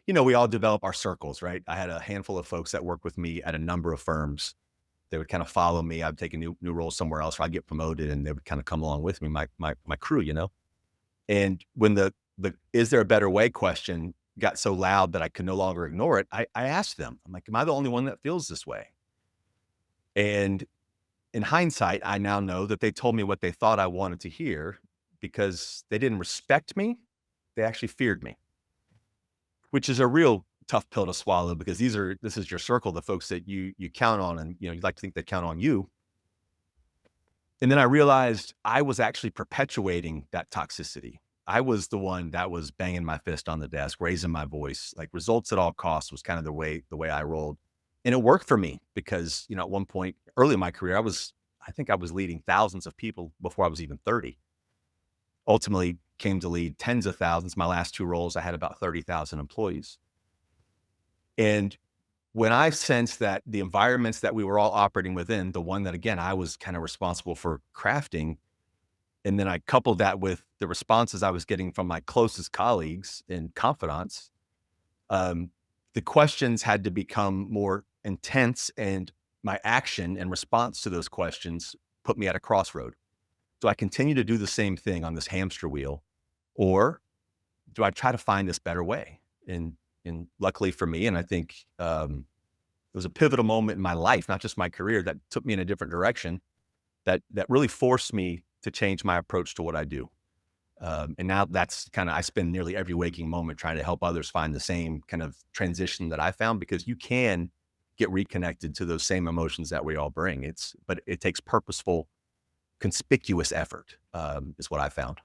We all develop our circles, right? I had a handful of folks that worked with me at a number of firms. They would kind of follow me. I'd take a new role somewhere else, or I'd get promoted, and they would kind of come along with me, my crew. And when the is there a better way question got so loud that I could no longer ignore it, I asked them. I'm like, am I the only one that feels this way? And in hindsight, I now know that they told me what they thought I wanted to hear because they didn't respect me. They actually feared me, which is a real tough pill to swallow because this is your circle, the folks that you count on, and you'd like to think they count on you. And then I realized I was actually perpetuating that toxicity. I was the one that was banging my fist on the desk, raising my voice, like results at all costs was kind of the way I rolled. And it worked for me because, at one point early in my career, I think I was leading thousands of people before I was even 30. Ultimately came to lead tens of thousands. My last two roles, I had about 30,000 employees. And when I sensed that the environments that we were all operating within, the one that, again, I was kind of responsible for crafting, and then I coupled that with the responses I was getting from my closest colleagues and confidants, um, the questions had to become more intense, and my action and response to those questions put me at a crossroad. Do I continue to do the same thing on this hamster wheel, or do I try to find this better way? And luckily for me, and I think it was a pivotal moment in my life, not just my career, that took me in a different direction. That really forced me to change my approach to what I do. And now that's kind of I spend nearly every waking moment trying to help others find the same kind of transition that I found, because you can get reconnected to those same emotions that we all bring. But it takes purposeful, conspicuous effort, is what I found.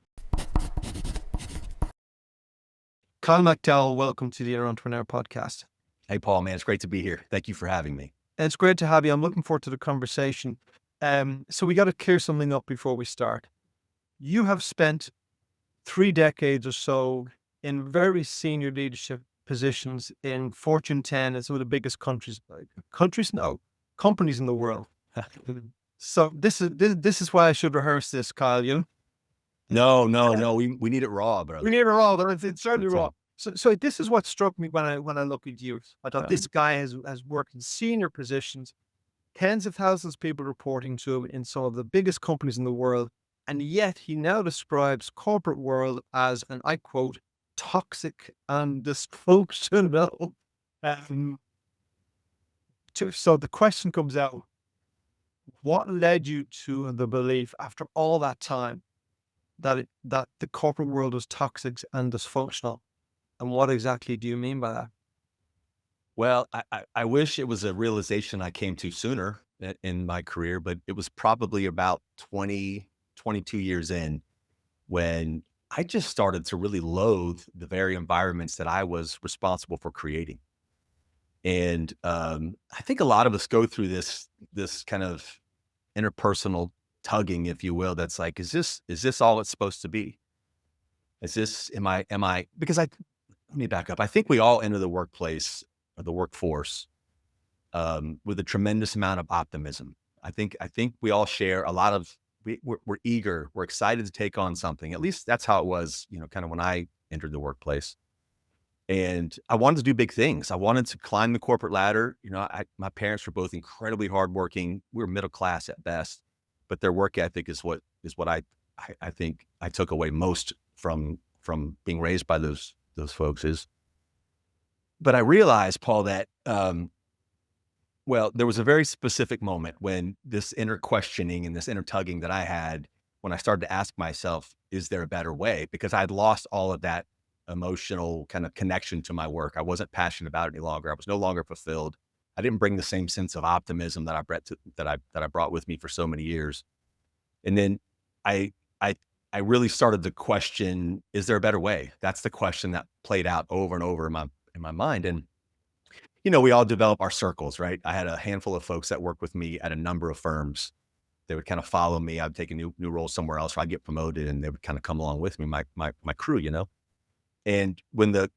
Kyle McDowell, welcome to the Inner Entrepreneur Podcast. Hey, Paul, man, it's great to be here. Thank you for having me. It's great to have you. I'm looking forward to the conversation. So we got to clear something up before we start. You have spent 3 decades or so in very senior leadership positions in Fortune 10 and some of the biggest companies in the world. So this is why I should rehearse this, Kyle. No. We need it raw, brother. We need it raw. It's certainly That's raw. all. So this is what struck me when I look at you. I thought this guy has worked in senior positions, tens of thousands of people reporting to him in some of the biggest companies in the world, and yet he now describes corporate world as, and I quote, toxic and dysfunctional. Um, so the question comes out: what led you to the belief, after all that time, that the corporate world was toxic and dysfunctional? And what exactly do you mean by that? Well, I wish it was a realization I came to sooner in my career, but it was probably about 20, 22 years in when I just started to really loathe the very environments that I was responsible for creating. And I think a lot of us go through this kind of interpersonal tugging, if you will. That's like, is this all it's supposed to be? Is this am I? Because let me back up. I think we all enter the workplace or the workforce with a tremendous amount of optimism. I think we all share a lot of we're eager, we're excited to take on something. At least that's how it was, kind of when I entered the workplace. And I wanted to do big things. I wanted to climb the corporate ladder. My parents were both incredibly hardworking. We were middle class at best, but their work ethic is what I think I took away most from being raised by those folks is. But I realized, Paul, that well, there was a very specific moment when this inner questioning and this inner tugging that I had when I started to ask myself, is there a better way? Because I'd lost all of that emotional kind of connection to my work. I wasn't passionate about it any longer. I was no longer fulfilled. I didn't bring the same sense of optimism that I brought with me for so many years. And then I I I really started to question, is there a better way? That's the question that played out over and over in my mind. And we all develop our circles, right? I had a handful of folks that worked with me at a number of firms. They would kind of follow me. I'd take a new role somewhere else, or I'd get promoted, and they would kind of come along with me, my crew. And when the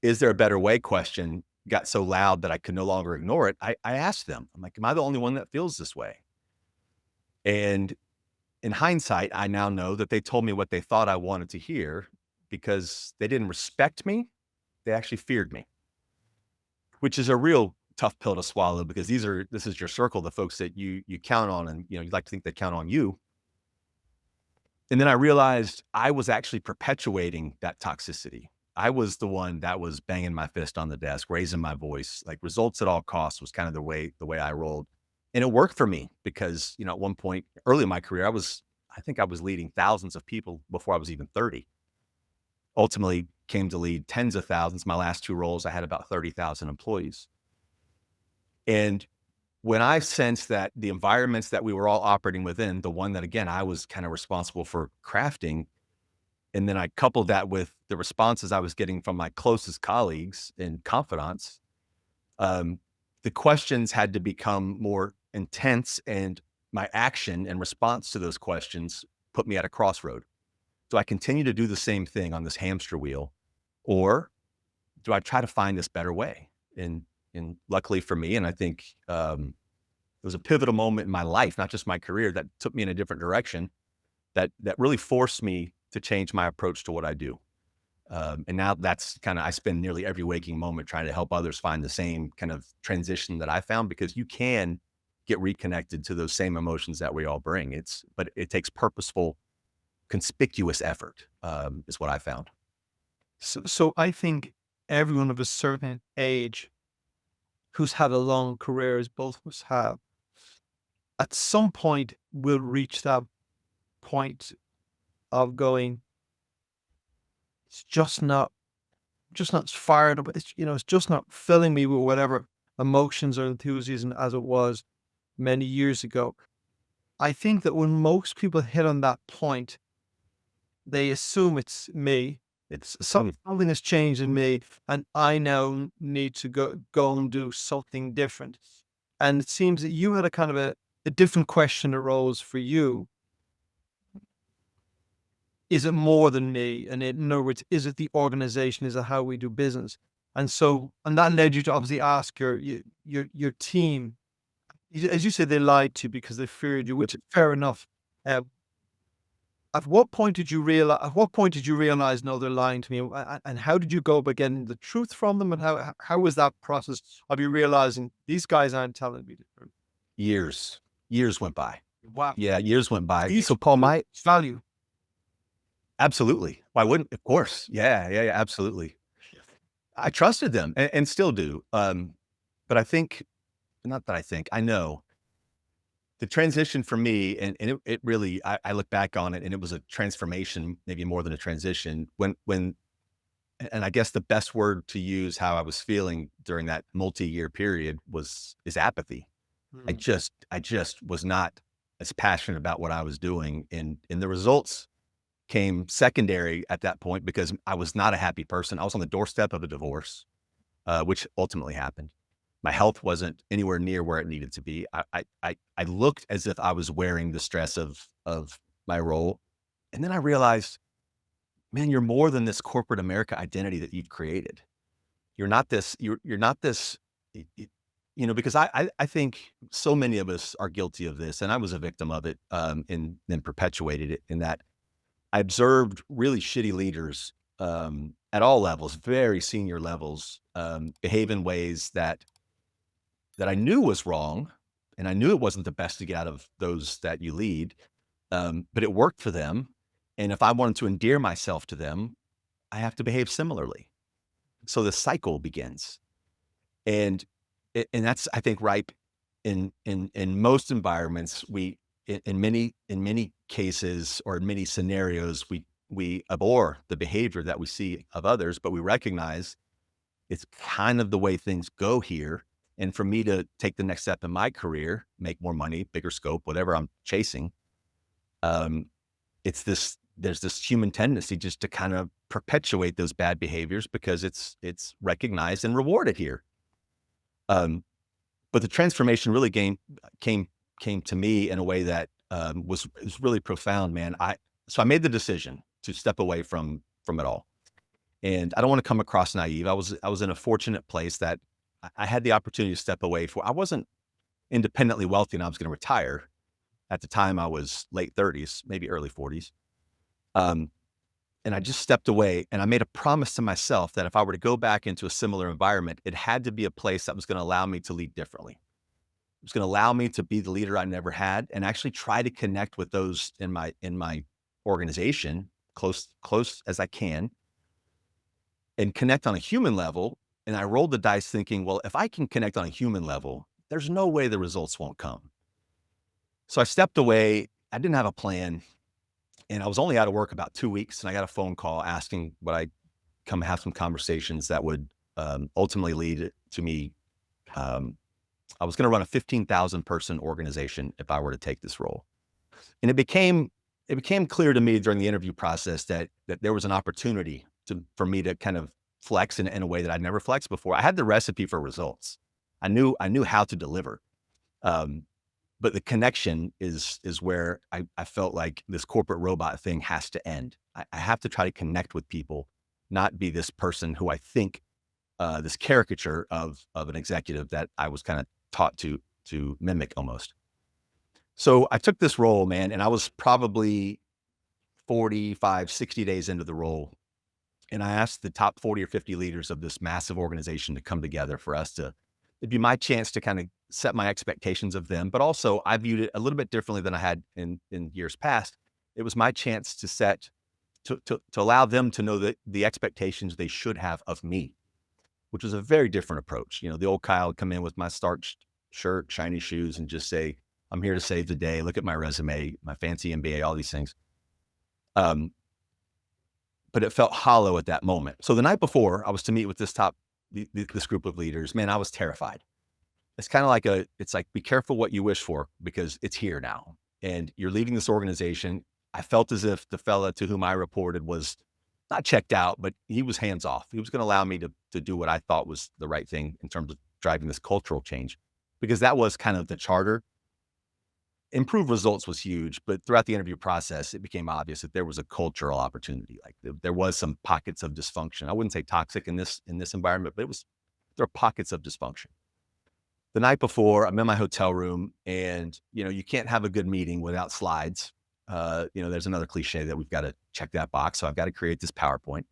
is there a better way question got so loud that I could no longer ignore it, I asked them. I'm like, am I the only one that feels this way? And in hindsight, I now know that they told me what they thought I wanted to hear because they didn't respect me. They actually feared me. which is a real tough pill to swallow because this is your circle, the folks that you count on, and you like to think they count on you. And then I realized I was actually perpetuating that toxicity. I was the one that was banging my fist on the desk, raising my voice, like results at all costs was kind of the way I rolled. And it worked for me because, at one point early in my career, I think I was leading thousands of people before I was even 30. Ultimately came to lead tens of thousands. My last two roles, I had about 30,000 employees. And when I sensed that the environments that we were all operating within, the one that, again, I was kind of responsible for crafting, and then I coupled that with the responses I was getting from my closest colleagues and confidants, the questions had to become more intense, and my action and response to those questions put me at a crossroad. Do I continue to do the same thing on this hamster wheel, or do I try to find this better way? And luckily for me, and I think it was a pivotal moment in my life, not just my career, that took me in a different direction, that really forced me to change my approach to what I do. And now that's kind of, I spend nearly every waking moment trying to help others find the same kind of transition that I found, because you can get reconnected to those same emotions that we all bring. But it takes purposeful, conspicuous effort, is what I found. So I think everyone of a certain age who's had a long career, as both of us have, at some point will reach that point of going, it's just not fired up. It's just not filling me with whatever emotions or enthusiasm as it was many years ago. I think that when most people hit on that point, they assume it's me. It's something has changed in me, and I now need to go and do something different. And it seems that you had a kind of a different question arose for you. Is it more than me? And in other words, is it the organization? Is it how we do business? And that led you to obviously ask your team. As you said, they lied to you because they feared you, which is fair enough. Uh, at what point did you realize? At what point did you realize, no, they're lying to me? And how did you go about getting the truth from them? And how was that process of you realizing these guys aren't telling me the truth? Years went by. Wow. Yeah, years went by. These So Paul, value. absolutely. Why wouldn't? Of course. Yeah, absolutely. I trusted them and still do. But I think, not that I think, I know the transition for me, and it really, I look back on it, and it was a transformation, maybe more than a transition. And I guess the best word to use how I was feeling during that multi-year period is apathy. Hmm. I just was not as passionate about what I was doing, and the results came secondary at that point because I was not a happy person. I was on the doorstep of a divorce, which ultimately happened. My health wasn't anywhere near where it needed to be. I looked as if I was wearing the stress of my role. And then I realized, man, you're more than this corporate America identity that you've created. You're not this, because I think so many of us are guilty of this. And I was a victim of it, and then perpetuated it, in that I observed really shitty leaders, at all levels, very senior levels, behave in ways that I knew was wrong, and I knew it wasn't the best to get out of those that you lead, but it worked for them. And if I wanted to endear myself to them, I have to behave similarly. So the cycle begins, and and that's, I think, ripe in most environments. In many cases, or in many scenarios, we abhor the behavior that we see of others, but we recognize it's kind of the way things go here. And for me to take the next step in my career, make more money, bigger scope, whatever I'm chasing, um, there's this human tendency just to kind of perpetuate those bad behaviors because it's recognized and rewarded here. Um, but the transformation really came to me in a way that, was really profound, man. So I made the decision to step away from it all. And I don't want to come across naive. I was in a fortunate place that I had the opportunity to step away. I wasn't independently wealthy and I was going to retire. At the time, I was late 30s, maybe early 40s. Um, And I just stepped away, and I made a promise to myself that if I were to go back into a similar environment, it had to be a place that was going to allow me to lead differently. It was going to allow me to be the leader I never had, and actually try to connect with those in my organization close as I can, and connect on a human level. And I rolled the dice thinking, well, if I can connect on a human level, there's no way the results won't come. So I stepped away. I didn't have a plan. And I was only out of work about 2 weeks, and I got a phone call asking would I come have some conversations that would ultimately lead to me. I was going to run a 15,000 person organization if I were to take this role. And it became clear to me during the interview process that there was an opportunity for me to kind of flex in a way that I'd never flexed before. I had the recipe for results. I knew how to deliver. But the connection is where I felt like this corporate robot thing has to end. I have to try to connect with people, not be this person who I think, this caricature of an executive that I was kind of taught to mimic almost. So I took this role, man, and I was probably 45, 60 days into the role. And I asked the top 40 or 50 leaders of this massive organization to come together for us to, it'd be my chance to kind of set my expectations of them. But also I viewed it a little bit differently than I had in years past. It was my chance to allow them to know that the expectations they should have of me, which was a very different approach. You know, the old Kyle would come in with my starched shirt, shiny shoes, and just say, I'm here to save the day. Look at my resume, my fancy MBA, all these things. But it felt hollow at that moment. So the night before I was to meet with this group of leaders, man, I was terrified. It's kind of like it's like, be careful what you wish for, because it's here now and you're leaving this organization. I felt as if the fella to whom I reported was not checked out, but he was hands off. He was going to allow me to do what I thought was the right thing in terms of driving this cultural change, because that was kind of the charter. Improved results was huge, but throughout the interview process, it became obvious that there was a cultural opportunity. Like there was some pockets of dysfunction. I wouldn't say toxic in this environment, but there are pockets of dysfunction. The night before, I'm in my hotel room, and you can't have a good meeting without slides. There's another cliche that we've got to check that box. So I've got to create this PowerPoint.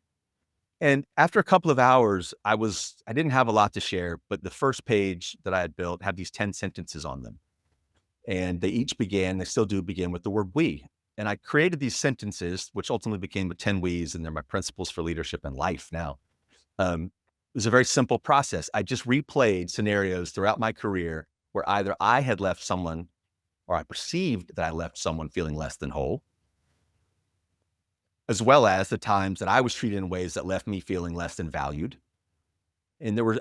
And after a couple of hours, I didn't have a lot to share, but the first page that I had built had these 10 sentences on them. And they still do begin with the word we. And I created these sentences, which ultimately became the 10 we's, and they're my principles for leadership and life now. It was a very simple process. I just replayed scenarios throughout my career where either I had left someone, or I perceived that I left someone feeling less than whole, as well as the times that I was treated in ways that left me feeling less than valued. And there were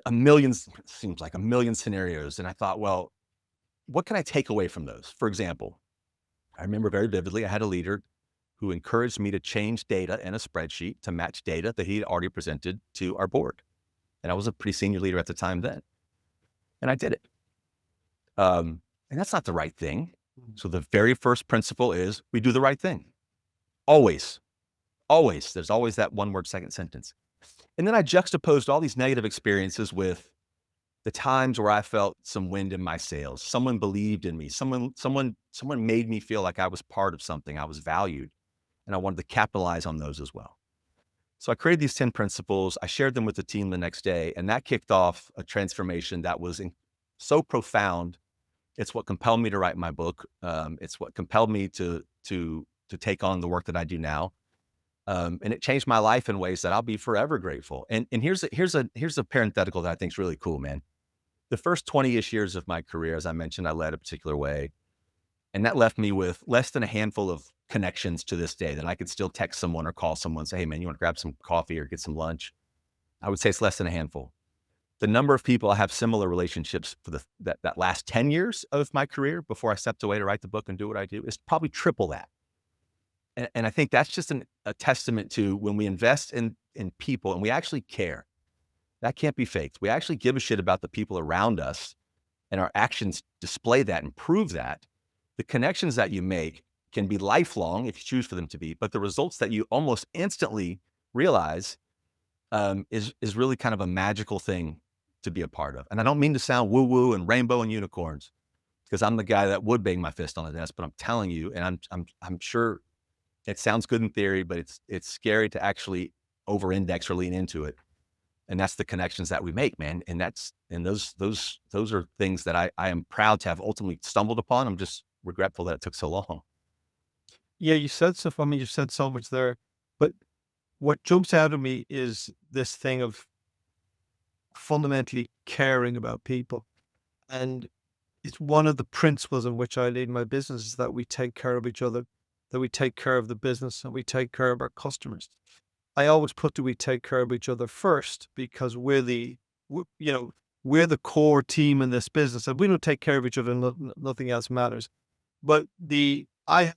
seems like a million scenarios. And I thought, well, what can I take away from those? For example, I remember very vividly, I had a leader who encouraged me to change data in a spreadsheet to match data that he had already presented to our board. And I was a pretty senior leader at the time then. And I did it. And that's not the right thing. So the very first principle is we do the right thing. Always. Always. There's always that one word second sentence. And then I juxtaposed all these negative experiences with the times where I felt some wind in my sails. Someone believed in me. Someone made me feel like I was part of something. I was valued. And I wanted to capitalize on those as well. So I created these 10 principles. I shared them with the team the next day, and that kicked off a transformation that was so profound. It's what compelled me to write my book. It's what compelled me to take on the work that I do now. And it changed my life in ways that I'll be forever grateful. And here's a parenthetical that I think is really cool, man. The first 20-ish years of my career, as I mentioned, I led a particular way. And that left me with less than a handful of connections to this day that I could still text someone or call someone and say, hey, man, you want to grab some coffee or get some lunch? I would say it's less than a handful. The number of people I have similar relationships for that last 10 years of my career before I stepped away to write the book and do what I do is probably triple that. And I think that's just a testament to when we invest in people and we actually care. That can't be faked. We actually give a shit about the people around us, and our actions display that and prove that. The connections that you make can be lifelong if you choose for them to be, but the results that you almost instantly realize is really kind of a magical thing to be a part of. And I don't mean to sound woo-woo and rainbow and unicorns, because I'm the guy that would bang my fist on the desk, but I'm telling you, and I'm sure It sounds good in theory, but it's scary to actually over-index or lean into it. And that's the connections that we make, man. And those are things that I am proud to have ultimately stumbled upon. I'm just regretful that it took so long. Yeah, you said stuff. I mean, you said so much there, but what jumps out at me is this thing of fundamentally caring about people. And it's one of the principles in which I lead my business is that we take care of each other, that we take care of the business, and we take care of our customers. I always put that we take care of each other first because you know, we're the core team in this business. If we don't take care of each other, nothing else matters. But I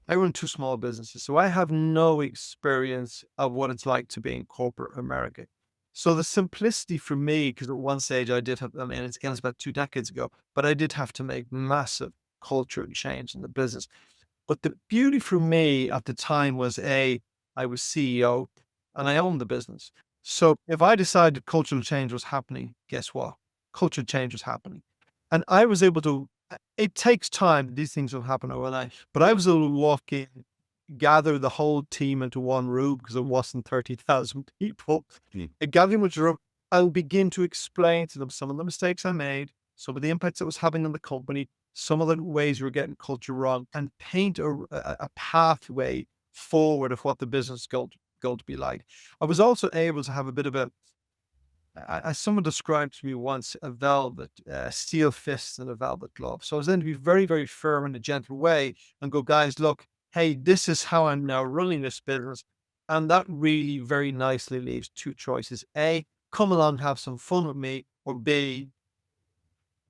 run two small businesses, so I have no experience of what it's like to be in corporate America. So the simplicity for me, because at one stage I did have, I mean, it's about 2 decades ago, but I did have to make massive cultural change in the business. But the beauty for me at the time was I was CEO and I owned the business. So if I decided cultural change was happening, guess what? Cultural change was happening. And I was able to, it takes time. These things will happen overnight. But I was able to walk in, gather the whole team into one room because it wasn't 30,000 people. Mm. And gather them into a room. I'll begin to explain to them some of the mistakes I made, some of the impacts it was having on the company, some of the ways we were getting culture wrong, and paint a pathway forward of what the business is going to be like. I was also able to have a bit of as someone described to me once, a velvet, steel fist and a velvet glove. So I was then to be very, very firm in a gentle way and go, guys, look, hey, this is how I'm now running this business. And that really very nicely leaves two choices. A, come along, have some fun with me, or B,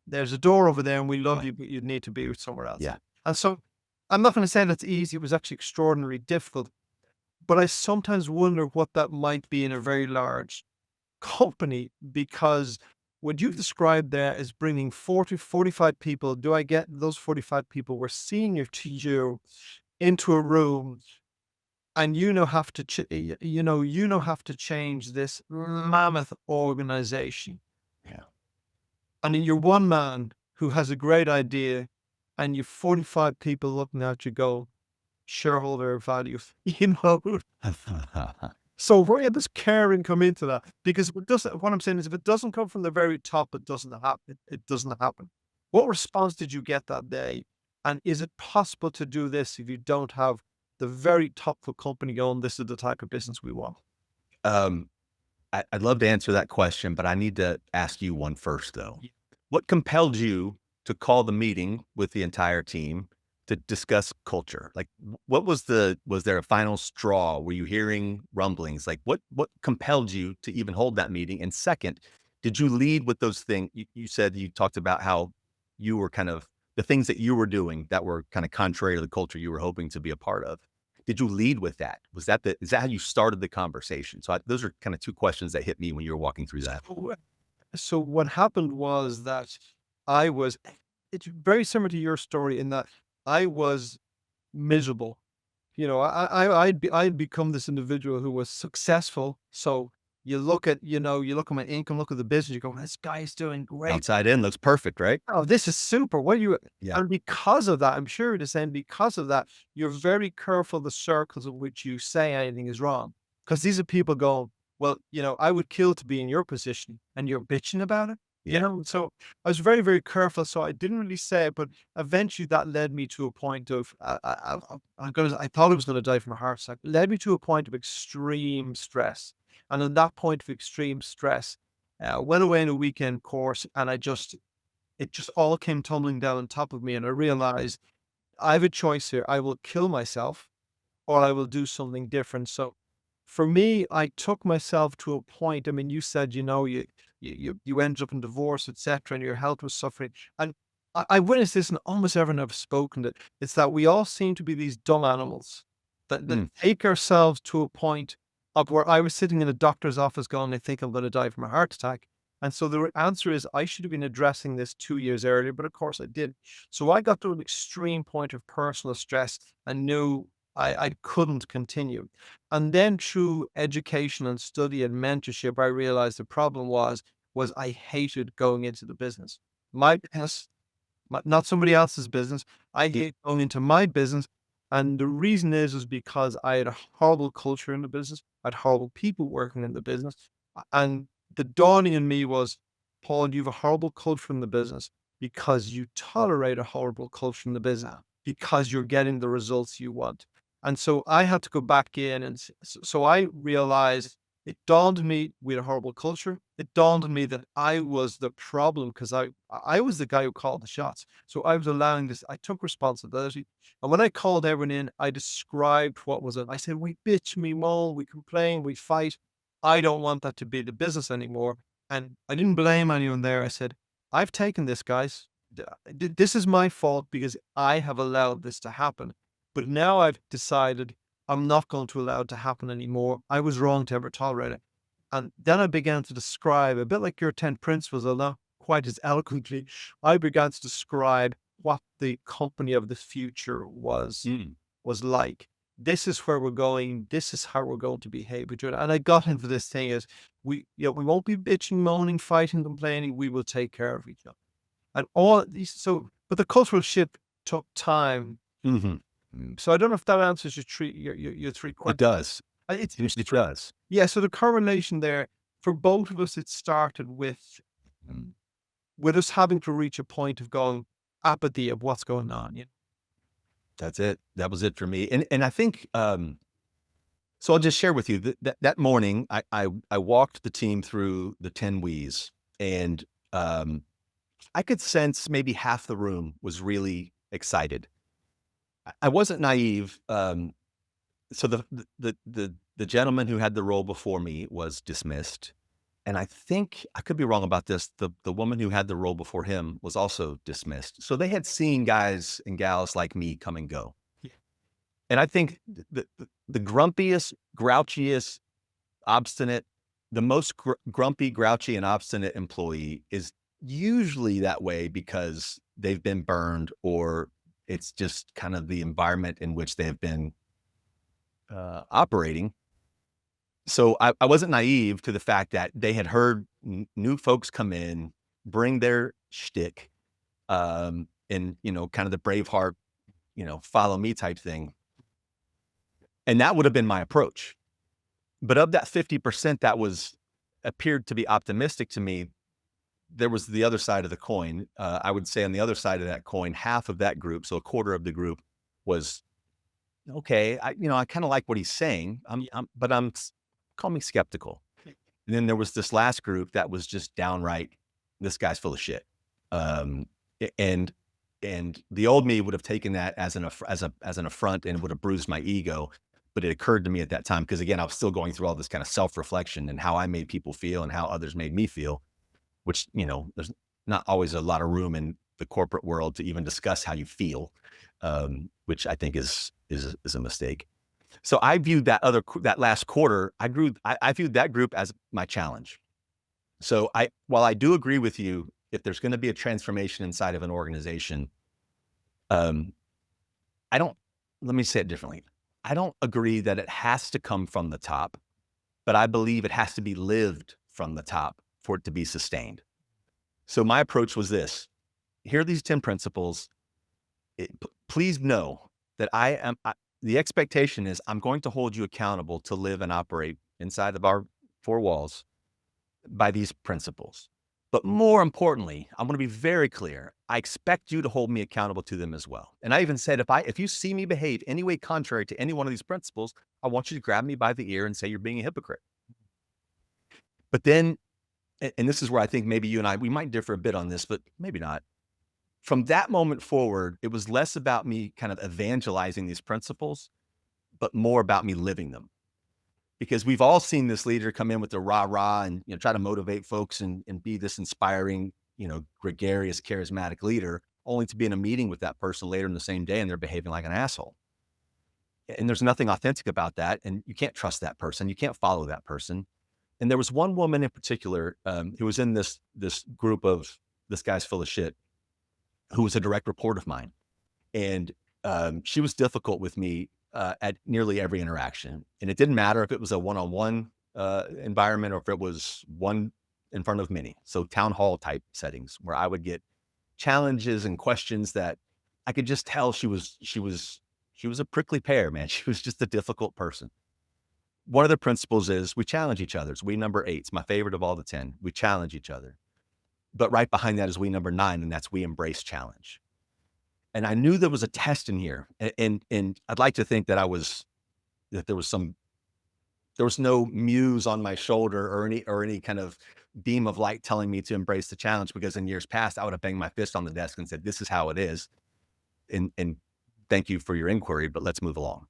there's a door over there and we love you, but you need to be with somewhere else. Yeah. And so I'm not going to say that's easy. It was actually extraordinarily difficult, but I sometimes wonder what that might be in a very large company, because what you've described there is bringing 40, 45 people. Do I get those 45 people were senior to you into a room and have to, have to change this mammoth organization. Yeah. And then you're one man who has a great idea and you've 45 people looking at you go, shareholder value, So where does caring come into that? Because what I'm saying is if it doesn't come from the very top, it doesn't happen. It doesn't happen. What response did you get that day? And is it possible to do this if you don't have the very top of a company going, this is the type of business we want? Um, I'd love to answer that question, but I need to ask you one first, though. What compelled you to call the meeting with the entire team to discuss culture? Like, what was there a final straw? Were you hearing rumblings? Like, what compelled you to even hold that meeting? And second, did you lead with those things? You said you talked about how you were kind of the things that you were doing that were kind of contrary to the culture you were hoping to be a part of. Did you lead with that? Is that how you started the conversation? So those are kind of two questions that hit me when you were walking through that. So what happened was that I was, it's very similar to your story in that I was miserable. I'd become this individual who was successful. So you look at my income, look at the business, you go, this guy is doing great. Outside in looks perfect, right? Oh, this is super. What you, Yeah. and because of that, I'm sure you're the same, because of that, you're very careful the circles in which you say anything is wrong. Because these are people going, well, I would kill to be in your position and you're bitching about it. So I was very, very careful. So I didn't really say it, but eventually that led me to a point of, I thought I was going to die from a heart attack, led me to a point of extreme stress. And in that point of extreme stress, went away on a weekend course and it just all came tumbling down on top of me. And I realized I have a choice here. I will kill myself or I will do something different. So for me, I took myself to a point. I mean, you said, you ended up in divorce, etc., and your health was suffering. And I witnessed this in almost everyone I've spoken to. It's that we all seem to be these dumb animals that take ourselves to a point of where I was sitting in a doctor's office going, I think I'm going to die from a heart attack. And so the answer is I should have been addressing this 2 years earlier, but of course I did. So I got to an extreme point of personal stress and knew I couldn't continue. And then through education and study and mentorship, I realized the problem was I hated going into the business. My business, not somebody else's business. I hate going into my business. And the reason is because I had a horrible culture in the business. I had horrible people working in the business. And the dawning in me was, Paul, you have a horrible culture in the business because you tolerate a horrible culture in the business because you're getting the results you want. And so I had to go back in so I realized it dawned on me we had a horrible culture. It dawned on me that I was the problem because I was the guy who called the shots. So I was allowing this, I took responsibility. And when I called everyone in, I described what was it. I said, we bitch, we moan, we complain, we fight. I don't want that to be the business anymore. And I didn't blame anyone there. I said, I've taken this, guys. This is my fault because I have allowed this to happen. But now I've decided I'm not going to allow it to happen anymore. I was wrong to ever tolerate it. And then I began to describe, a bit like your 10 principles, although not quite as eloquently, I began to describe what the company of the future was like. This is where we're going. This is how we're going to behave. And I got into this thing as we won't be bitching, moaning, fighting, complaining. We will take care of each other. And all these, but the cultural shift took time. Mm-hmm. So I don't know if that answers your three It questions. does. It's It does. Yeah. So the correlation there for both of us, it started with us having to reach a point of going apathy of what's going on. That's it. That was it for me. And I think, so I'll just share with you that morning, I walked the team through the 10 W's, and I could sense maybe half the room was really excited. I wasn't naive. So the gentleman who had the role before me was dismissed. And I think, I could be wrong about this, the woman who had the role before him was also dismissed. So they had seen guys and gals like me come and go. Yeah. And I think the grumpiest, grouchiest, obstinate, the most grumpy, grouchy, and obstinate employee is usually that way because they've been burned, or it's just kind of the environment in which they have been operating. So I wasn't naive to the fact that they had heard new folks come in, bring their shtick, and, kind of the Braveheart, follow me type thing. And that would have been my approach. But of that 50% that appeared to be optimistic to me, there was the other side of the coin. I would say on the other side of that coin, half of that group, so a quarter of the group, was okay. I kind of like what he's saying. But call me skeptical. And then there was this last group that was just downright, this guy's full of shit. And the old me would have taken that as an affront and would have bruised my ego. But it occurred to me at that time, because again, I was still going through all this kind of self-reflection and how I made people feel and how others made me feel, which, there's not always a lot of room in the corporate world to even discuss how you feel, which I think is a mistake. So I viewed that last quarter, I viewed that group as my challenge. So while I do agree with you, if there's going to be a transformation inside of an organization, let me say it differently. I don't agree that it has to come from the top, but I believe it has to be lived from the top for it to be sustained. So my approach was this: here are these 10 principles. Please know that the expectation is I'm going to hold you accountable to live and operate inside of our four walls by these principles. But more importantly, I'm going to be very clear. I expect you to hold me accountable to them as well. And I even said, if you see me behave any way contrary to any one of these principles, I want you to grab me by the ear and say you're being a hypocrite. But then, and this is where I think maybe you and I, we might differ a bit on this, but maybe not. From that moment forward, it was less about me kind of evangelizing these principles, but more about me living them. Because we've all seen this leader come in with the rah-rah and try to motivate folks and be this inspiring, gregarious, charismatic leader, only to be in a meeting with that person later in the same day and they're behaving like an asshole. And there's nothing authentic about that. And you can't trust that person. You can't follow that person. And there was one woman in particular who was in this group of this guy's full of shit, who was a direct report of mine. And she was difficult with me at nearly every interaction. And it didn't matter if it was a one-on-one environment or if it was one in front of many. So town hall type settings where I would get challenges and questions that I could just tell she was She was a prickly pear, man. She was just a difficult person. One of the principles is we challenge each other. It's we number 8. It's my favorite of all the 10. We challenge each other. But right behind that is we number 9, and that's we embrace challenge. And I knew there was a test in here. And I'd like to think that that there was no muse on my shoulder or any kind of beam of light telling me to embrace the challenge, because in years past, I would have banged my fist on the desk and said, this is how it is. And thank you for your inquiry, but let's move along.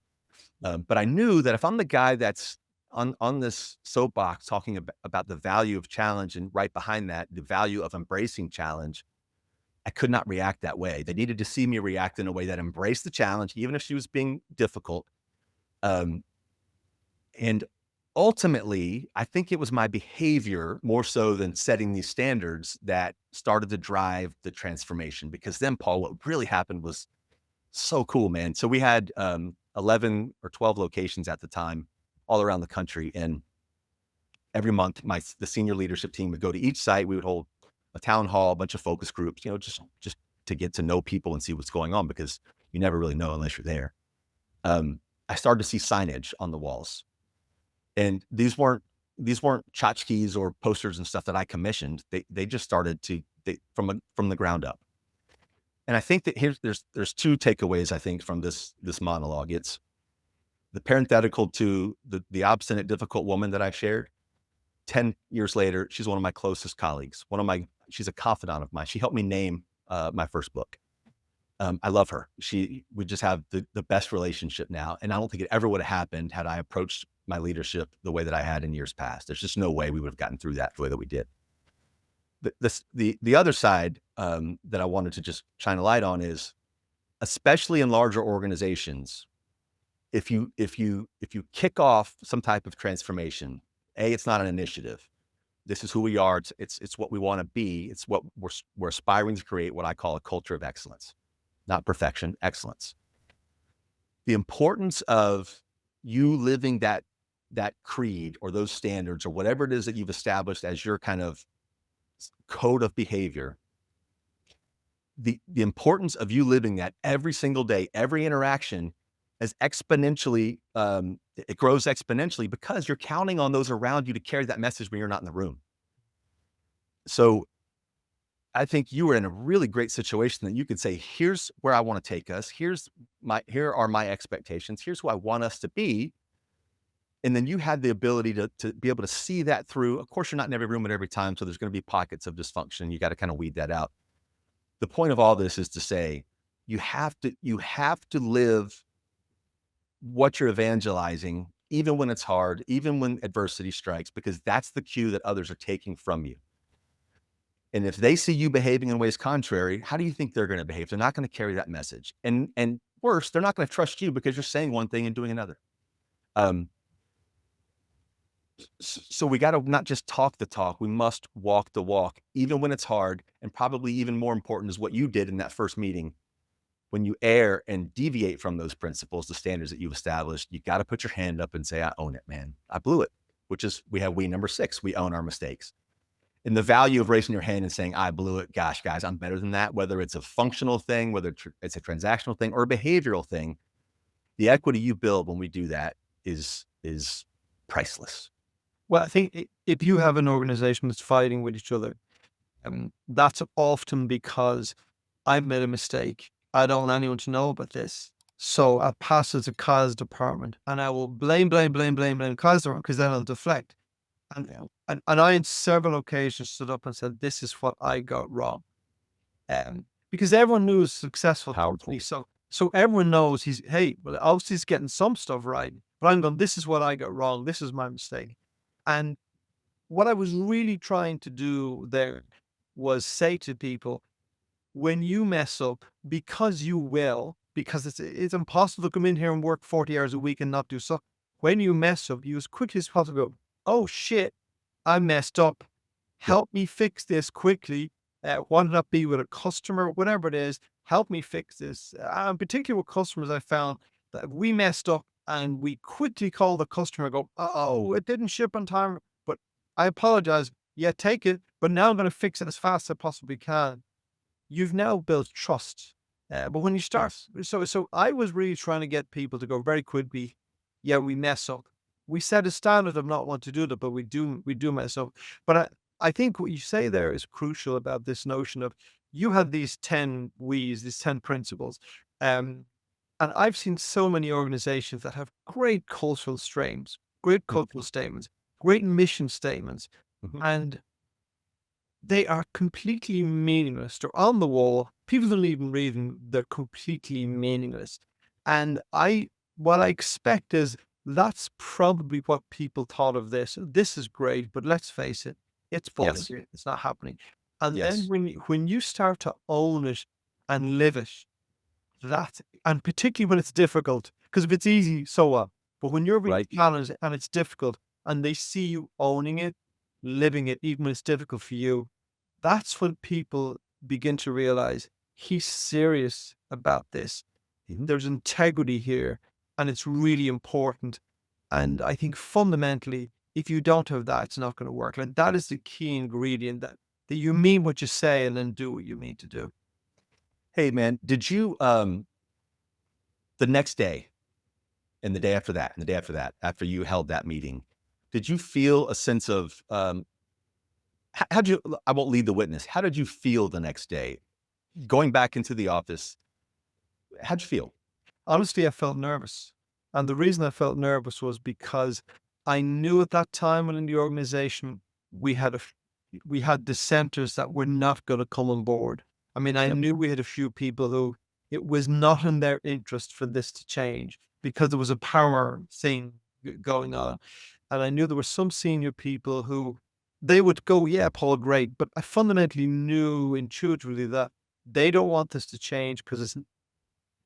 But I knew that if I'm the guy that's on this soapbox talking about the value of challenge, and right behind that, the value of embracing challenge, I could not react that way. They needed to see me react in a way that embraced the challenge, even if she was being difficult. And ultimately, I think it was my behavior more so than setting these standards that started to drive the transformation. Because then, Paul, what really happened was so cool, man. So we had 11 or 12 locations at the time all around the country. And every month, the senior leadership team would go to each site. We would hold a town hall, a bunch of focus groups, just to get to know people and see what's going on, because you never really know unless you're there. I started to see signage on the walls. And these weren't tchotchkes or posters and stuff that I commissioned. They just started from the ground up. And I think that there's 2 takeaways, I think, from this monologue. It's the parenthetical to the obstinate, difficult woman that I shared. 10 years later, she's one of my closest colleagues. She's a confidant of mine. She helped me name my first book. I love her. We just have the best relationship now. And I don't think it ever would have happened had I approached my leadership the way that I had in years past. There's just no way we would have gotten through that the way that we did. The other side that I wanted to just shine a light on is, especially in larger organizations, if you kick off some type of transformation, it's not an initiative. This is who we are. It's what we want to be. It's what we're aspiring to create, what I call a culture of excellence, not perfection, excellence. The importance of you living that creed or those standards or whatever it is that you've established as your kind of code of behavior, the importance of you living that every single day, every interaction, as exponentially, it grows exponentially, because you're counting on those around you to carry that message when you're not in the room. So I think you were in a really great situation that you could say, here's where I want to take us. Here are my expectations. Here's who I want us to be. And then you had the ability to be able to see that through. Of course, you're not in every room at every time, so there's going to be pockets of dysfunction. You got to kind of weed that out. The point of all this is to say, you have to live what you're evangelizing, even when it's hard, even when adversity strikes, because that's the cue that others are taking from you. And if they see you behaving in ways contrary, how do you think they're going to behave? They're not going to carry that message. And worse, they're not going to trust you because you're saying one thing and doing another. So we got to not just talk the talk, we must walk the walk, even when it's hard. And probably even more important is what you did in that first meeting. When you err and deviate from those principles, the standards that you've established, you got to put your hand up and say, I own it, man. I blew it, which is, we number 6, we own our mistakes. And the value of raising your hand and saying, I blew it. Gosh, guys, I'm better than that. Whether it's a functional thing, whether it's a transactional thing or a behavioral thing, the equity you build when we do that is priceless. Well, I think if you have an organization that's fighting with each other, that's often because I've made a mistake. I don't want anyone to know about this. So I'll pass it to Kyle's department and I will blame Kyle's department, because then I'll deflect. And I, on several occasions, stood up and said, this is what I got wrong. Because everyone knew it was a successful company. So everyone knows obviously he's getting some stuff right, but I'm going, this is what I got wrong. This is my mistake. And what I was really trying to do there was say to people, when you mess up, because you will, because it's impossible to come in here and work 40 hours a week and not do so. When you mess up, you as quickly as possible go, oh shit, I messed up. Help me fix this quickly. Whether that be with a customer, whatever it is, help me fix this. Particularly with customers, I found that we messed up and we quickly call the customer and go, oh, it didn't ship on time, but I apologize. Yeah, take it. But now I'm going to fix it as fast as I possibly can. You've now built trust. But when you start, so I was really trying to get people to go very quickly. Yeah, we mess up. We set a standard of not want to do that, but we do mess up. But I think what you say there is crucial about this notion of you have these 10 we's, these 10 principles. Um, and I've seen so many organizations that have great cultural strains, great Mm, cultural statements, great mission statements, mhm. and they are completely meaningless. They're on the wall. People don't even read them. They're completely meaningless. And what I expect is that's probably what people thought of this. This is great, but let's face it, it's Yes. bullshit. It's not happening. And then Yes. when you start to own it and live it, and particularly when it's difficult, because if it's easy, so what? But when you're being Right. challenged and it's difficult, and they see you owning it, living it, even when it's difficult for you, that's when people begin to realize he's serious about this. Mhm. There's integrity here, and it's really important. And I think fundamentally, if you don't have that, it's not going to work. Like that is the key ingredient that you mean what you say and then do what you mean to do. Hey, man, did you, the next day and the day after that and the day after that, after you held that meeting, did you feel a sense of, how'd you, I won't lead the witness. How did you feel the next day? Going back into the office, how'd you feel? Honestly, I felt nervous. And the reason I felt nervous was because I knew at that time within the organization, we had we had dissenters that were not going to come on board. I mean, I Yep. knew we had a few people who it was not in their interest for this to change because there was a power thing going on. And I knew there were some senior people who they would go, yeah, Paul, great. But I fundamentally knew intuitively that they don't want this to change because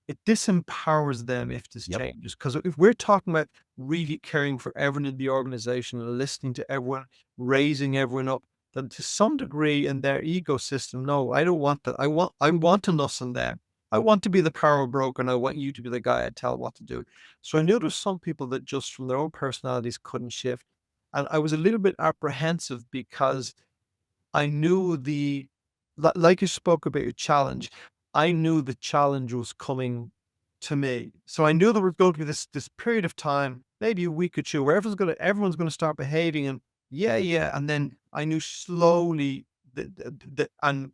it disempowers them if this Yep. changes. Because if we're talking about really caring for everyone in the organization and listening to everyone, raising everyone up, then to some degree in their ecosystem, no, I don't want that. I want to listen them. I want to be the power broker and I want you to be the guy I tell what to do. So I knew there's some people that just from their own personalities couldn't shift. And I was a little bit apprehensive because I knew like you spoke about your challenge, I knew the challenge was coming to me. So I knew there was going to be this period of time, maybe a week or two, where everyone's gonna start behaving and yeah, yeah. And then I knew slowly and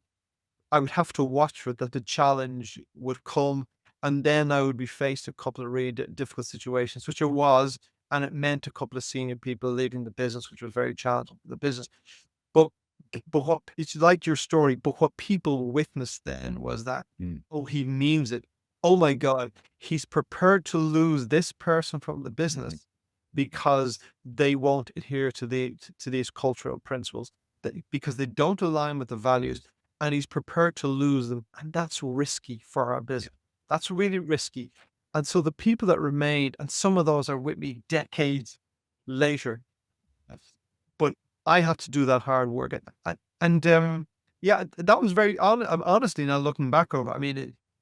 I would have to watch for it that the challenge would come, and then I would be faced with a couple of really difficult situations, which it was, and it meant a couple of senior people leaving the business, which was very challenging for the business. But what it's like your story, but what people witnessed then was that, Mm. oh, he means it. Oh my God, he's prepared to lose this person from the Mhm. business because they won't adhere to these cultural principles, because they don't align with the values, and he's prepared to lose them, and that's risky for our Yeah. business. That's really risky. And so the people that remained, and some of those are with me decades later, but I had to do that hard work. Yeah, that was very honestly, now looking back over, I mean,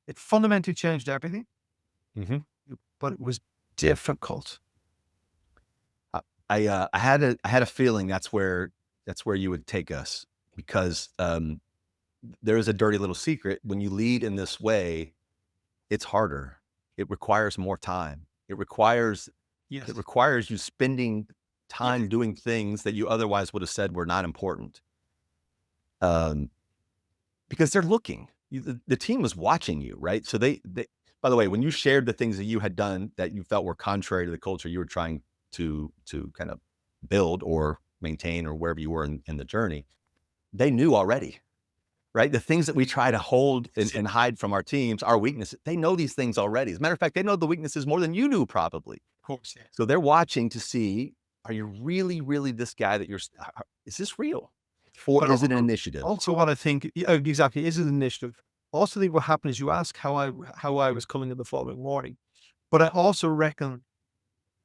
it fundamentally changed everything, Mhm. but it was difficult. I I had a feeling that's where you would take us because, there is a dirty little secret. When you lead in this way, it's harder. It requires more time. It Yes. requires you spending Yes. time doing things that you otherwise would have said were not important, um, because they're looking. The team was watching you, right? So they by the way, when you shared the things that you had done that you felt were contrary to the culture you were trying to kind of build or maintain or wherever you were in the journey, they knew already, right? The things that we try to hold and hide from our teams, our weaknesses, they know these things already. As a matter of fact, they know the weaknesses more than you knew probably. Of course, yes. So they're watching to see, are you really, really this guy that is this real? Or But is it an initiative? also what I think, yeah, exactly, is an initiative. Also think what happened is you ask how I was coming in the following morning, but I also reckon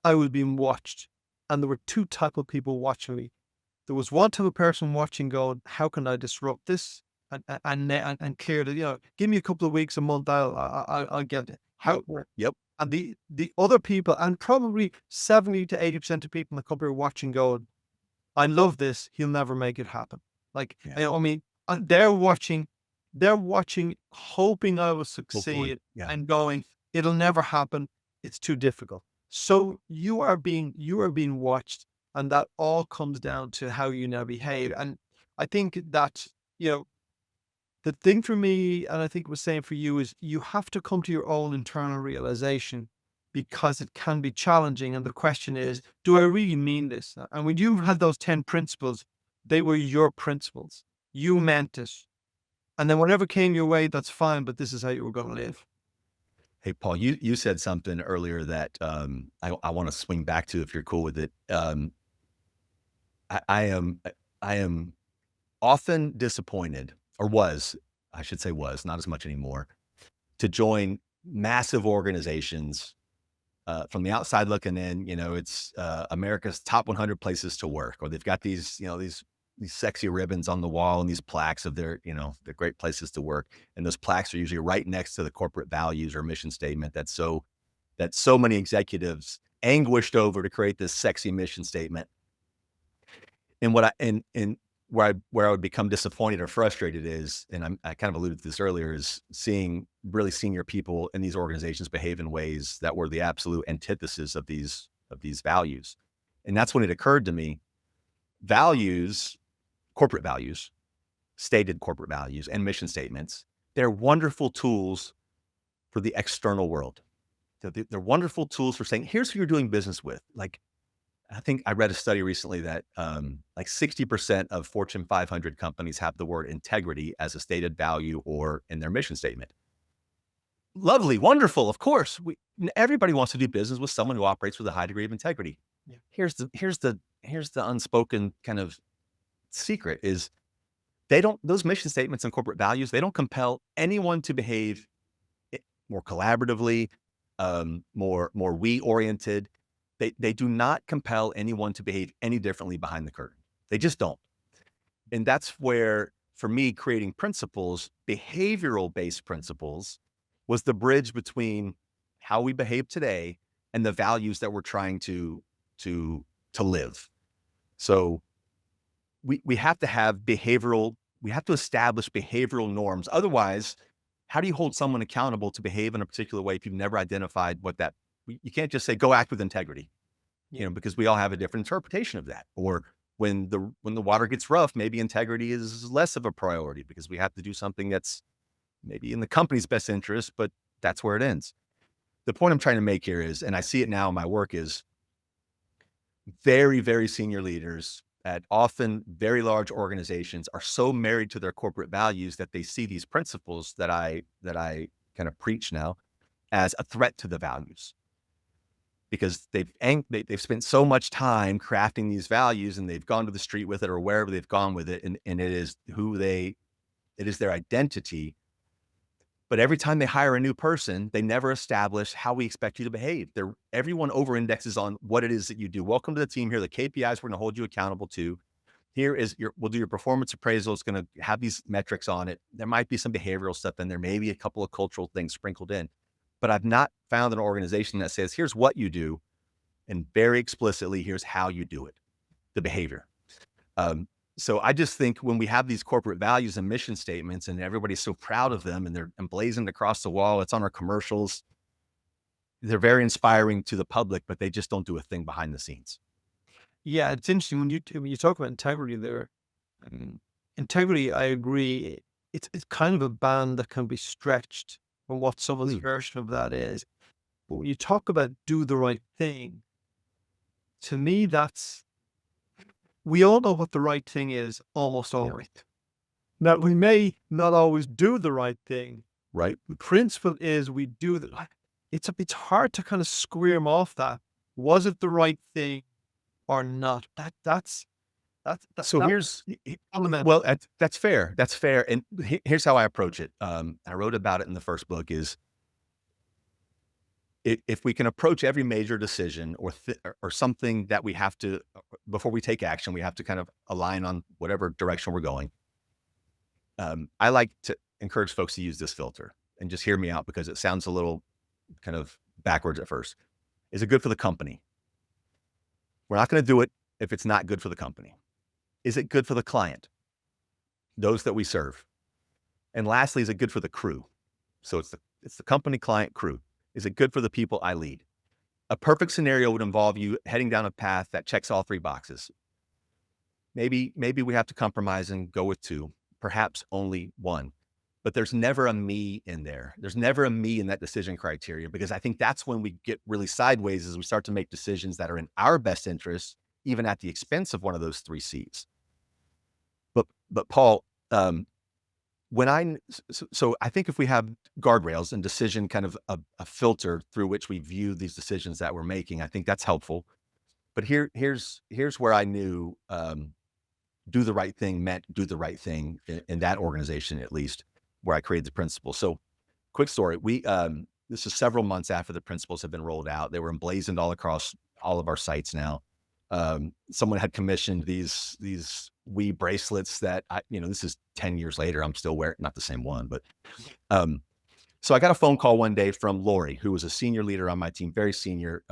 I was being watched, and there were two type of people watching me. There was one type of person watching going, "How can I disrupt this?" And clear that, give me a couple of weeks, a month, I'll get it. How Yep. and the other people, and probably 70 to 80% of people in the company are watching going, "I love this, he'll never make it happen." Like, Yeah. I mean, they're watching they're watching, hoping I will Hopefully. succeed Yeah. and going, it'll never happen. It's too difficult. So you are being watched, and that all comes down to how you now behave. And I think that, you know, the thing for me, and I think it was same for you, is you have to come to your own internal realization, because it can be challenging. And the question is, do I really mean this? And when you had those 10 principles, they were your principles. You meant it. And then whatever came your way, that's fine, but this is how you were going to live. Hey, Paul, you said something earlier that I want to swing back to if you're cool with it. I am often disappointed, or was, I should say was, not as much anymore, to join massive organizations. From the outside looking in, it's America's top 100 places to work, or they've got these, these sexy ribbons on the wall and these plaques of their great places to work. And those plaques are usually right next to the corporate values or mission statement that so many executives anguished over to create this sexy mission statement. And what I and where I would become disappointed or frustrated is, and I kind of alluded to this earlier, is seeing really senior people in these organizations behave in ways that were the absolute antithesis of these values. And that's when it occurred to me, values, corporate values, stated corporate values and mission statements, they're wonderful tools for the external world. They're wonderful tools for saying, here's who you're doing business with. Like, I think I read a study recently that like 60% of Fortune 500 companies have the word integrity as a stated value or in their mission statement. Lovely, wonderful. Of course, everybody wants to do business with someone who operates with a high degree of integrity. Yeah. Here's the unspoken kind of secret is those mission statements and corporate values, they don't compel anyone to behave more collaboratively, more we oriented. They do not compel anyone to behave any differently behind the curtain. They just don't. And that's where, for me, creating principles, behavioral based principles, was the bridge between how we behave today and the values that we're trying to live. So we have to have we have to establish behavioral norms. Otherwise, how do you hold someone accountable to behave in a particular way if you've never identified what that, you can't just say, go act with integrity, because we all have a different interpretation of that. Or when the water gets rough, maybe integrity is less of a priority because we have to do something that's maybe in the company's best interest, but that's where it ends. The point I'm trying to make here is, and I see it now in my work, is very, very senior leaders at often very large organizations are so married to their corporate values that they see these principles that I kind of preach now as a threat to the values, because they've spent so much time crafting these values and they've gone to the street with it or wherever they've gone with it, and it is it is their identity. But every time they hire a new person, they never establish how we expect you to behave. Everyone over indexes on what it is that you do. Welcome to the team. Here are the KPIs we're going to hold you accountable to. We'll do your performance appraisal. It's going to have these metrics on it. There might be some behavioral stuff in there, maybe a couple of cultural things sprinkled in. But I've not found an organization that says, here's what you do, and very explicitly, here's how you do it, the behavior. So I just think when we have these corporate values and mission statements and everybody's so proud of them and they're emblazoned across the wall, it's on our commercials, they're very inspiring to the public, but they just don't do a thing behind the scenes. Yeah, it's interesting when you talk about integrity there. Integrity, I agree. It's kind of a band that can be stretched from what someone's version of that is. But when you talk about do the right thing, to me, we all know what the right thing is almost always. Now, we may not always do the right thing. Right. The principle is we do it's hard to kind of squirm off that. Was it the right thing or not? That's So here's, well, that's fair. That's fair. And here's how I approach it. I wrote about it in the first book is, if we can approach every major decision or something that we have to, before we take action, we have to kind of align on whatever direction we're going. I like to encourage folks to use this filter and just hear me out because it sounds a little kind of backwards at first. Is it good for the company? We're not going to do it if it's not good for the company. Is it good for the client? Those that we serve. And lastly, is it good for the crew? So it's the company, client, crew. Is it good for the people I lead? A perfect scenario would involve you heading down a path that checks all three boxes. Maybe we have to compromise and go with two, perhaps only one. But there's never a me in there. There's never a me in that decision criteria, because I think that's when we get really sideways, as we start to make decisions that are in our best interest, even at the expense of one of those three C's. But Paul, when so I think if we have guardrails and decision kind of a filter through which we view these decisions that we're making, I think that's helpful. But here's where I knew do the right thing meant do the right thing in that organization, at least where I created the principles. So quick story. This is several months after the principles have been rolled out. They were emblazoned all across all of our sites now. Someone had commissioned these Wii bracelets that this is 10 years later. I'm still wearing, not the same one, but so I got a phone call one day from Lori, who was a senior leader on my team, very senior,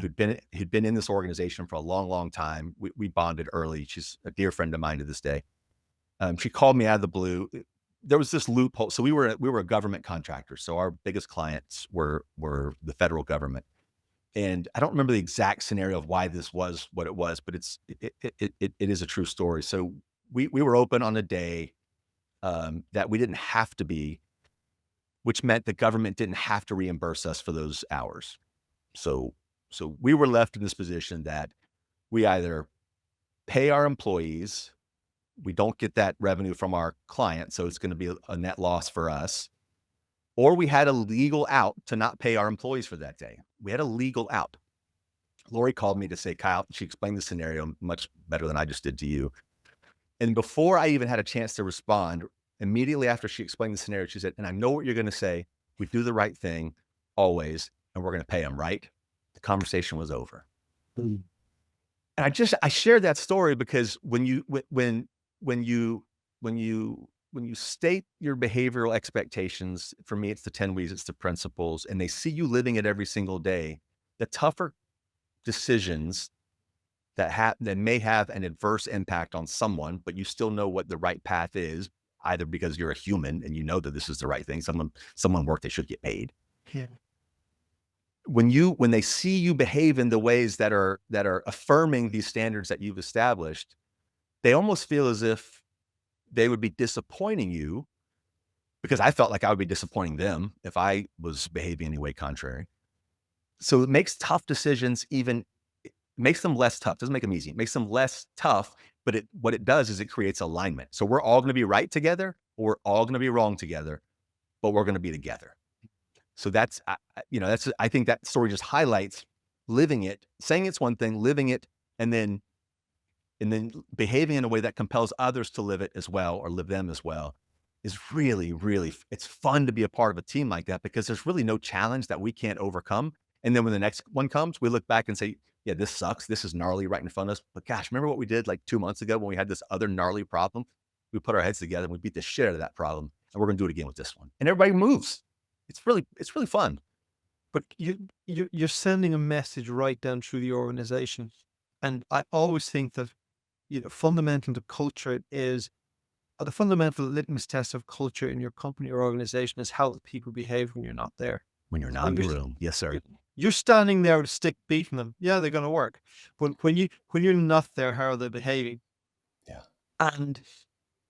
who'd been in this organization for a long, long time. We bonded early. She's a dear friend of mine to this day. She called me out of the blue. There was this loophole. So we were a government contractor. So our biggest clients were the federal government. And I don't remember the exact scenario of why this was what it was, but it is a true story. So we were open on a day that we didn't have to be, which meant the government didn't have to reimburse us for those hours. So we were left in this position that we either pay our employees, we don't get that revenue from our client, so it's going to be a net loss for us, or we had a legal out to not pay our employees for that day. We had a legal out. Lori called me to say, Kyle, she explained the scenario much better than I just did to you. And before I even had a chance to respond, immediately after she explained the scenario, she said, and I know what you're going to say. We do the right thing always, and we're going to pay them, right? The conversation was over. Mm. And I shared that story because when you state your behavioral expectations, for me, it's the 10 W's, it's the principles, and they see you living it every single day, the tougher decisions that may have an adverse impact on someone, but you still know what the right path is, either because you're a human and you know that this is the right thing. Someone worked, they should get paid. Yeah. When they see you behave in the ways that are affirming these standards that you've established, they almost feel as if they would be disappointing you, because I felt like I would be disappointing them if I was behaving any way contrary. So it makes tough decisions it makes them less tough. Doesn't make them easy. It makes them less tough, but what it does is it creates alignment. So we're all going to be right together, or we're all going to be wrong together, but we're going to be together. So I think that story just highlights living it, saying it's one thing, living it, and then behaving in a way that compels others to live it as well, or live them as well, is really, really, it's fun to be a part of a team like that, because there's really no challenge that we can't overcome. And then when the next one comes, we look back and say, yeah, this sucks. This is gnarly right in front of us. But gosh, remember what we did like 2 months ago when we had this other gnarly problem? We put our heads together and we beat the shit out of that problem. And we're going to do it again with this one. And everybody moves. It's really fun. But you're sending a message right down through the organization. And I always think that, fundamental to culture is, the fundamental litmus test of culture in your company or organization is how the people behave when you're not there. When you're not in the room. Yes, sir. You're standing there with a stick beating them. Yeah, they're going to work. But when you're not there, how are they behaving? Yeah. And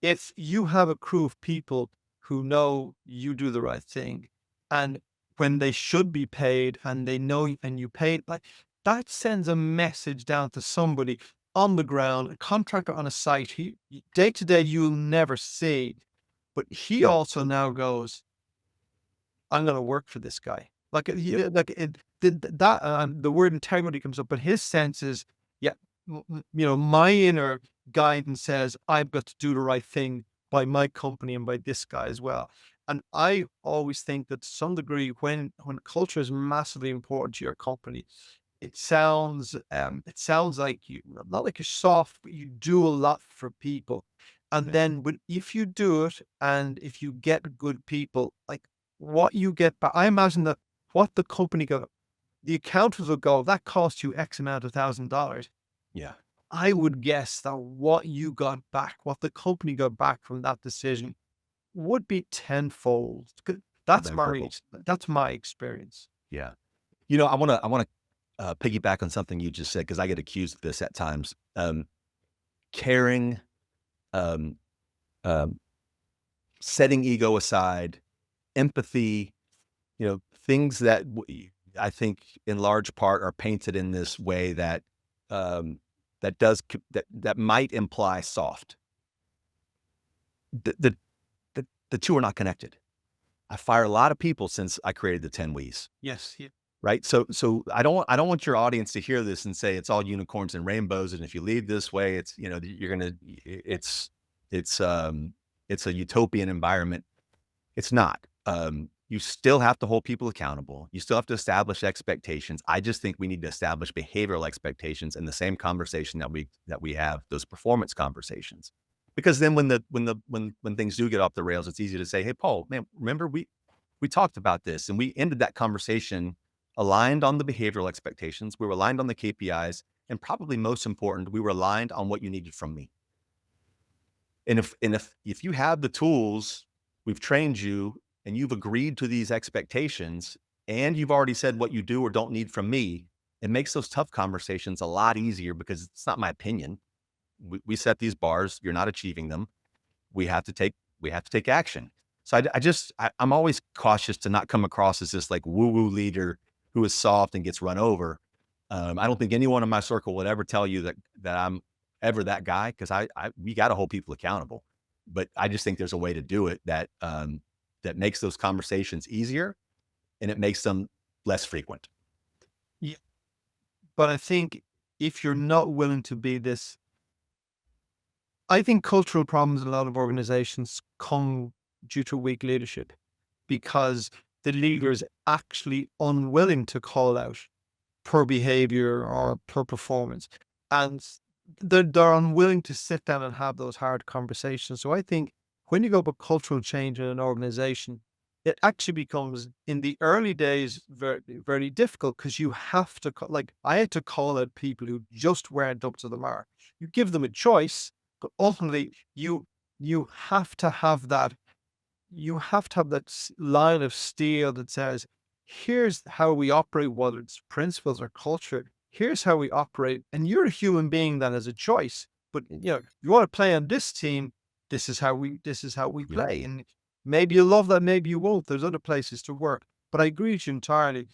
if you have a crew of people who know you do the right thing, and when they should be paid and they know and you paid, like, that sends a message down to somebody on the ground, a contractor on a site, day to day you'll never see, but he also now goes, I'm going to work for this guy. The word integrity comes up, but his sense is, my inner guidance says I've got to do the right thing by my company and by this guy as well. And I always think that to some degree, when culture is massively important to your company, it sounds like not like you're soft, but you do a lot for people. And then, but if you do it, and if you get good people, like, what you get back, I imagine that what the company the accountants will go, that cost you X amount of $1,000. Yeah. I would guess that what you got back, what the company got back from that decision, would be tenfold. Then purple. That's my experience. Yeah. I want to piggyback on something you just said, because I get accused of this at times. Caring, um, um, setting ego aside, empathy, things that I think in large part are painted in this way that um, that might imply soft. The, the the two are not connected. I fire a lot of people since I created the 10 W's. Yes. Yeah. Right. So I don't want your audience to hear this and say it's all unicorns and rainbows. And if you lead this way, it's, you're going to, it's, it's a utopian environment. It's not. You still have to hold people accountable. You still have to establish expectations. I just think we need to establish behavioral expectations in the same conversation that we have those performance conversations. Because then when things do get off the rails, it's easy to say, "Hey, Paul, man, remember we talked about this and we ended that conversation aligned on the behavioral expectations. We were aligned on the KPIs, and probably most important, we were aligned on what you needed from me." And if you have the tools, we've trained you, and you've agreed to these expectations, and you've already said what you do or don't need from me, it makes those tough conversations a lot easier, because it's not my opinion. We set these bars. You're not achieving them. We have to take action. So I'm always cautious to not come across as this like woo-woo leader who is soft and gets run over. I don't think anyone in my circle would ever tell you that I'm ever that guy, because we got to hold people accountable. But I just think there's a way to do it that makes those conversations easier, and it makes them less frequent. Yeah. But I think if you're not willing to be this, I think cultural problems in a lot of organizations come due to weak leadership, because the leader is actually unwilling to call out per behavior or per performance. And they're unwilling to sit down and have those hard conversations. So I think when you go about cultural change in an organization, it actually becomes in the early days very, very difficult, because you have to, like, I had to call out people who just weren't up to the mark. You give them a choice, but ultimately you have to have that line of steel that says, here's how we operate, whether it's principles or culture. Here's how we operate. And you're a human being that has a choice. But you want to play on this team, this is how we Yeah. play. And maybe you love that, maybe you won't. There's other places to work. But I agree with you entirely.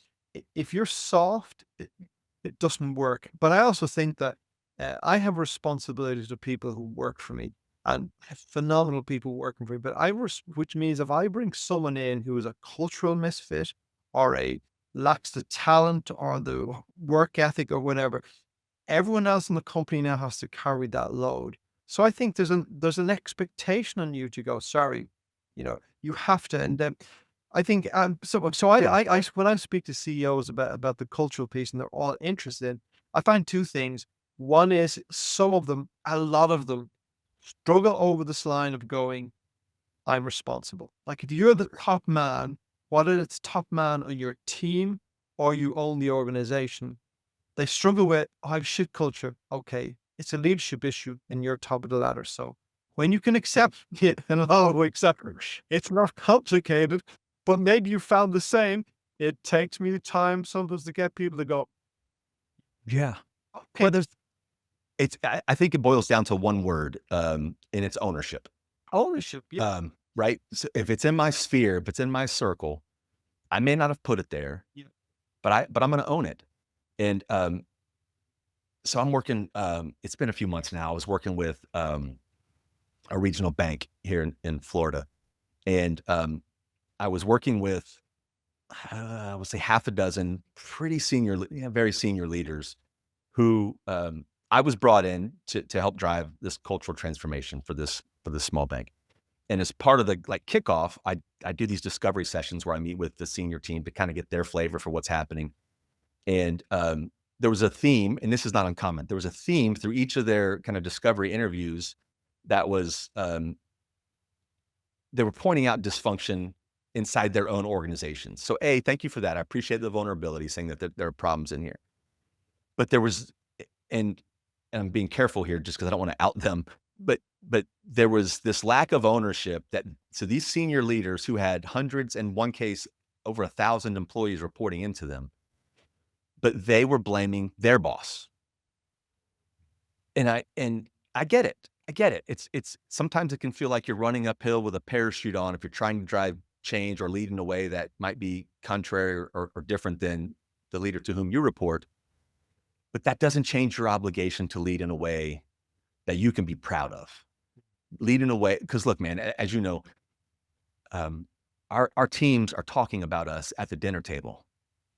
If you're soft, it doesn't work. But I also think that I have responsibilities to people who work for me, and I have phenomenal people working for me. But which means if I bring someone in who is a cultural misfit, or lacks the talent or the work ethic or whatever, everyone else in the company now has to carry that load. So I think there's an expectation on you to go, sorry, you have to. And then I think when I speak to CEOs about the cultural piece and they're all interested, I find two things. One is a lot of them struggle over this line of going, I'm responsible. Like, if you're the top man, whether it's top man on your team or you own the organization, they struggle with, I have shit culture. Okay, it's a leadership issue and you're top of the ladder. So when you can accept it, and I'll accept it, it's not complicated, but maybe you found the same. It takes me time sometimes to get people to go, Yeah. okay, Well, I think it boils down to one word, and it's ownership. ownership. Yeah. Right. So if it's in my sphere, if it's in my circle, I may not have put it there, Yeah. but I'm going to own it. And so I'm working. It's been a few months now. I was working with a regional bank here in Florida, and I was working with I would say half a dozen pretty senior, very senior leaders who I was brought in to help drive this cultural transformation for this small bank. And as part of the kickoff, I do these discovery sessions where I meet with the senior team to kind of get their flavor for what's happening. And there was a theme, and this is not uncommon. There was a theme through each of their kind of discovery interviews that was they were pointing out dysfunction inside their own organizations. So, thank you for that. I appreciate the vulnerability, saying that there are problems in here. But there was, and I'm being careful here just because I don't want to out them, but but there was this lack of ownership so these senior leaders who had hundreds, in one case, over 1,000 employees reporting into them, but they were blaming their boss. And I get it. I get it. It's sometimes it can feel like you're running uphill with a parachute on if you're trying to drive change or lead in a way that might be contrary or different than the leader to whom you report. But that doesn't change your obligation to lead in a way that you can be proud of. Lead in a way, because look, man, as you know, our teams are talking about us at the dinner table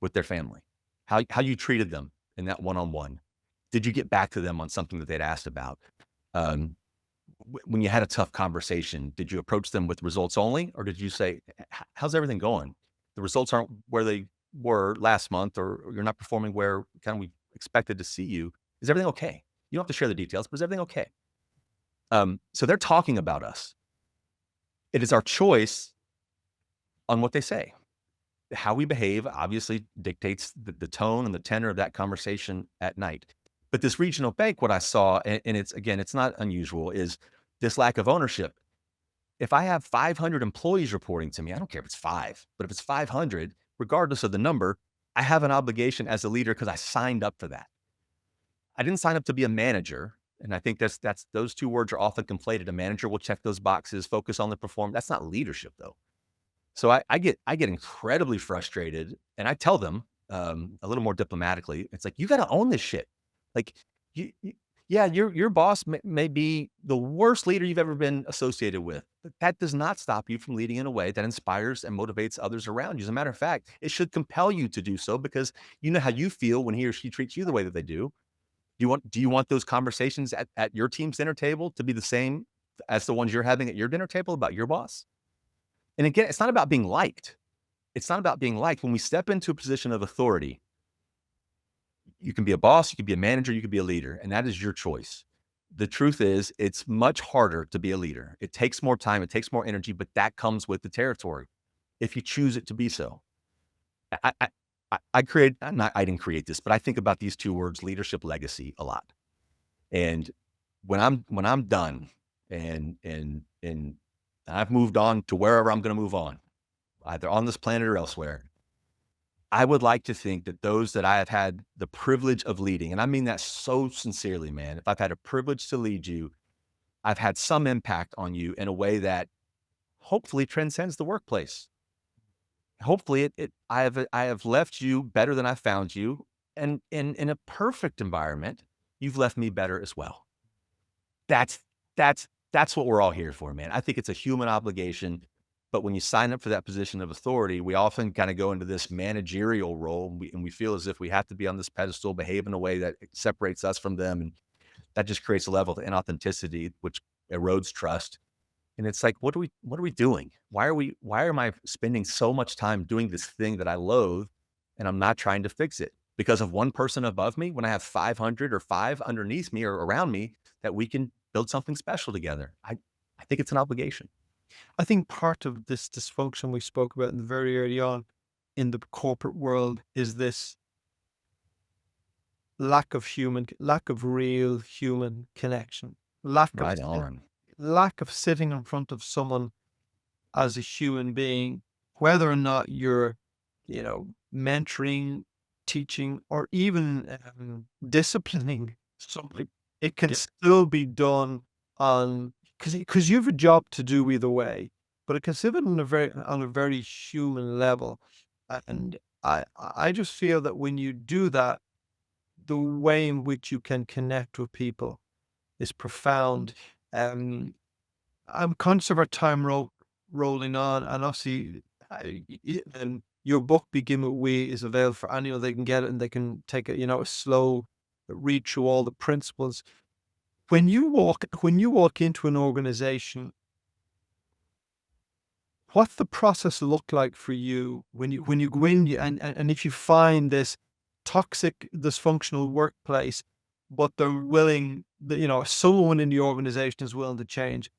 with their family, how you treated them in that one-on-one. Did you get back to them on something that they'd asked about? When you had a tough conversation, did you approach them with results only, or did you say, how's everything going? The results aren't where they were last month, or you're not performing where kind of we expected to see you. Is everything okay? You don't have to share the details, but is everything okay? So they're talking about us. It is our choice on what they say. How we behave obviously dictates the tone and the tenor of that conversation at night. But this regional bank, what I saw, and it's not unusual, is this lack of ownership. If I have 500 employees reporting to me, I don't care if it's 5, but if it's 500, regardless of the number, I have an obligation as a leader because I signed up for that. I didn't sign up to be a manager. And I think that's those two words are often conflated. A manager will check those boxes, focus on the performance. That's not leadership, though. So I get incredibly frustrated, and I tell them a little more diplomatically. It's like, you got to own this shit. Like, yeah, your boss may be the worst leader you've ever been associated with, but that does not stop you from leading in a way that inspires and motivates others around you. As a matter of fact, it should compel you to do so, because you know how you feel when he or she treats you the way that they do. Do you want those conversations at your team's dinner table to be the same as the ones you're having at your dinner table about your boss? And again, it's not about being liked. It's not about being liked. When we step into a position of authority, you can be a boss, you can be a manager, you can be a leader, and that is your choice. The truth is, it's much harder to be a leader. It takes more time, it takes more energy, but that comes with the territory if you choose it to be so. I didn't create this, but I think about these two words, leadership legacy, a lot. And when I'm done and I've moved on to wherever I'm going to move on, either on this planet or elsewhere, I would like to think that those that I have had the privilege of leading, and I mean that so sincerely, man, if I've had a privilege to lead you, I've had some impact on you in a way that hopefully transcends the workplace. Hopefully I have left you better than I found you. And in a perfect environment, you've left me better as well. That's what we're all here for, man. I think it's a human obligation. But when you sign up for that position of authority, we often kind of go into this managerial role, and we feel as if we have to be on this pedestal, behave in a way that separates us from them. And that just creates a level of inauthenticity, which erodes trust. And it's like, what are we doing? Why am I spending so much time doing this thing that I loathe, and I'm not trying to fix it because of one person above me, when I have 500 or 5 underneath me or around me that we can build something special together? I think it's an obligation. I think part of this dysfunction we spoke about in the very early on in the corporate world is this lack of real human connection, Right on. lack of sitting in front of someone as a human being, whether or not you're, mentoring, teaching, or even disciplining somebody. It can still be done on because you have a job to do either way, but it can still be on a very human level. And I just feel that when you do that, the way in which you can connect with people is profound. I'm conscious of our time rolling on, and obviously, and your book "Begin with We" is available for anyone. They can get it, and they can take a slow read through all the principles. When you walk into an organization, what's the process look like for you when you go in, and if you find this toxic, dysfunctional workplace, but they're willing, someone in the organization is willing to change.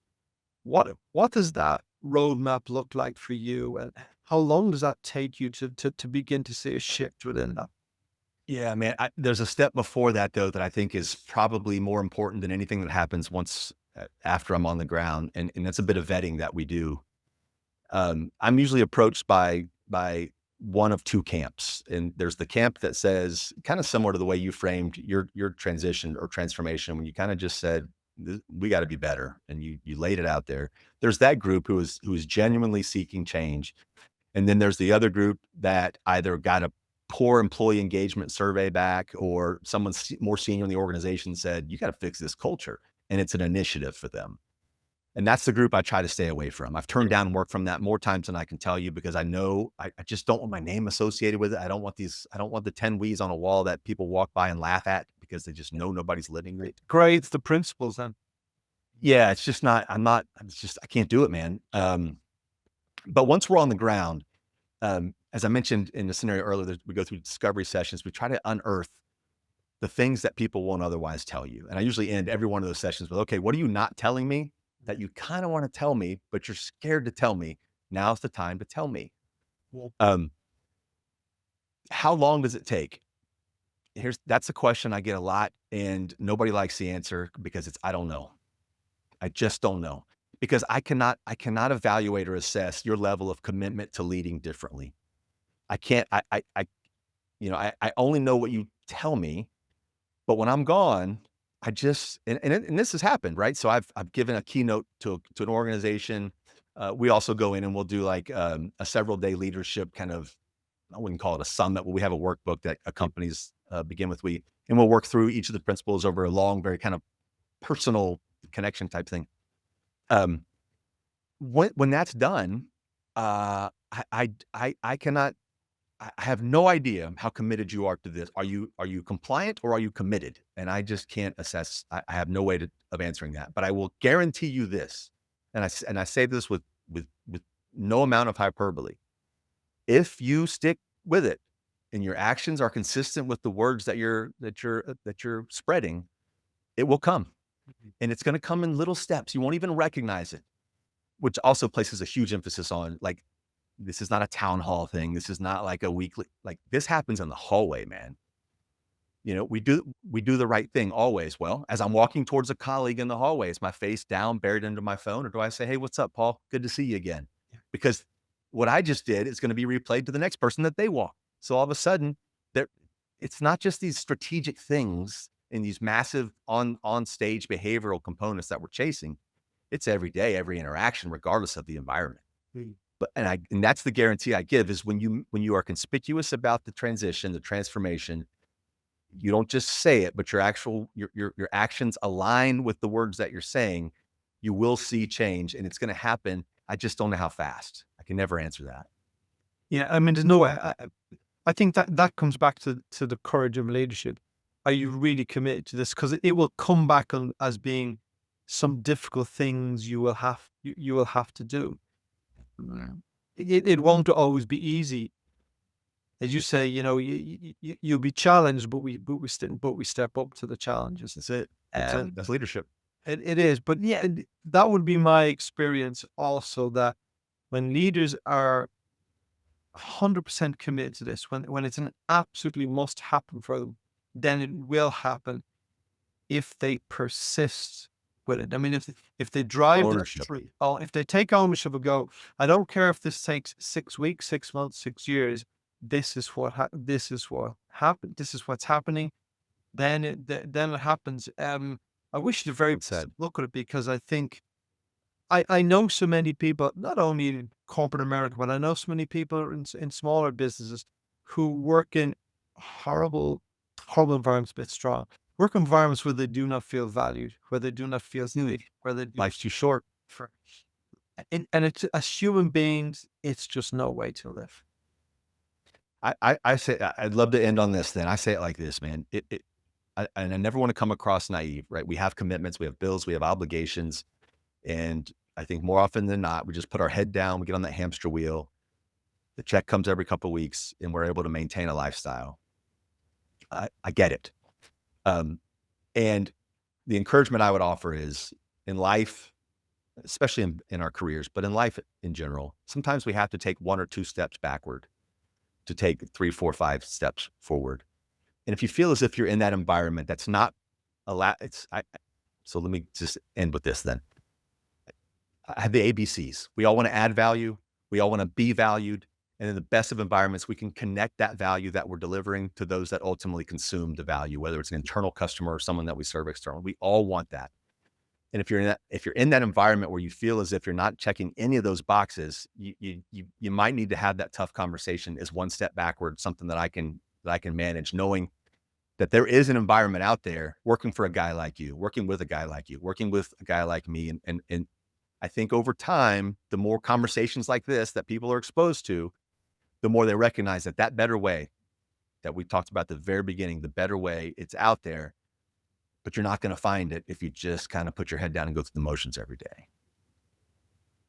What does that roadmap look like for you, and how long does that take you to begin to see a shift within that? Yeah, man. There's a step before that, though, that I think is probably more important than anything that happens once after I'm on the ground, and that's a bit of vetting that we do. I'm usually approached by one of two camps, and there's the camp that says, kind of similar to the way you framed your transition or transformation, when you kind of just said, we got to be better, and you laid it out there. There's that group who is genuinely seeking change, and then there's the other group that either got a poor employee engagement survey back, or someone more senior in the organization said, you got to fix this culture, and it's an initiative for them. And that's the group I try to stay away from. I've turned down work from that more times than I can tell you, because I know I just don't want my name associated with it. I don't want the 10 Wees on a wall that people walk by and laugh at because they just know nobody's living it. Grades the principles then. Yeah, it's just not, I can't do it, man. But once we're on the ground, as I mentioned in the scenario earlier, we go through discovery sessions. We try to unearth the things that people won't otherwise tell you. And I usually end every one of those sessions with, okay, what are you not telling me that you kind of want to tell me, but you're scared to tell me? Now's the time to tell me. How long does it take? That's a question I get a lot, and nobody likes the answer because it's, I don't know. I just don't know, because I cannot evaluate or assess your level of commitment to leading differently. I can't, I only know what you tell me, but when I'm gone, I just, and this has happened, right? So I've given a keynote to an organization. We also go in and we'll do like a several day leadership kind of, I wouldn't call it a summit, but we have a workbook that companies begin with. And we'll work through each of the principles over a long, very kind of personal connection type thing. When that's done, I have no idea how committed you are to this. Are you compliant, or are you committed? And I just can't assess. I have no way of answering that. But I will guarantee you this, and I say this with no amount of hyperbole. If you stick with it, and your actions are consistent with the words that you're spreading, it will come, and it's going to come in little steps. You won't even recognize it, which also places a huge emphasis on, like, this is not a town hall thing. This is not like a weekly, like, this happens in the hallway, man. We do the right thing always. Well, as I'm walking towards a colleague in the hallway, is my face down, buried into my phone, or do I say, hey, what's up, Paul? Good to see you again. Because what I just did is going to be replayed to the next person that they walk. So all of a sudden, it's not just these strategic things and these massive on stage behavioral components that we're chasing. It's every day, every interaction, regardless of the environment. But and that's the guarantee I give, is when you are conspicuous about the transition, the transformation, you don't just say it, but your actions align with the words that you're saying. You will see change, and it's going to happen. I just don't know how fast. I can never answer that. Yeah, I mean, there's no way. I think that comes back to the courage of leadership. Are you really committed to this? Because it will come back as being some difficult things you will have to do. It won't always be easy, as you say. You'll be challenged, but we step up to the challenges. That's it. That's leadership. It is, but yeah, that would be my experience also, that when leaders are 100% committed to this, when it's an absolutely must happen for them, then it will happen if they persist with it. I mean, if they drive ownership, if they take ownership and go, I don't care if this takes 6 weeks, 6 months, 6 years. This is what happened. This is what's happening. Then it happens. I wish you very look at it, because I think I know so many people, not only in corporate America, but I know so many people in smaller businesses who work in horrible environments, but strong. Work environments where they do not feel valued, where they do not feel needed, where life's too short. And it's, as human beings, it's just no way to live. I say, I'd love to end on this. Then I say it like this, man. And I never want to come across naive, right? We have commitments, we have bills, we have obligations. And I think more often than not, we just put our head down, we get on that hamster wheel. The check comes every couple of weeks, and we're able to maintain a lifestyle. I get it. And the encouragement I would offer is, in life, especially in our careers, but in life in general, sometimes we have to take 1 or 2 steps backward to take 3, 4, 5 steps forward. And if you feel as if you're in that environment that's not allowed, So let me just end with this then. I have the ABCs. We all want to add value. We all want to be valued. And in the best of environments, we can connect that value that we're delivering to those that ultimately consume the value, whether it's an internal customer or someone that we serve external. We all want that. And if you're in that environment where you feel as if you're not checking any of those boxes, you might need to have that tough conversation. Is one step backward something that I can manage, knowing that there is an environment out there working for a guy like you, working with a guy like you, working with a guy like me. And I think over time, the more conversations like this that people are exposed to, the more they recognize that that better way that we talked about at the very beginning, the better way, it's out there, but you're not going to find it if you just kind of put your head down and go through the motions every day.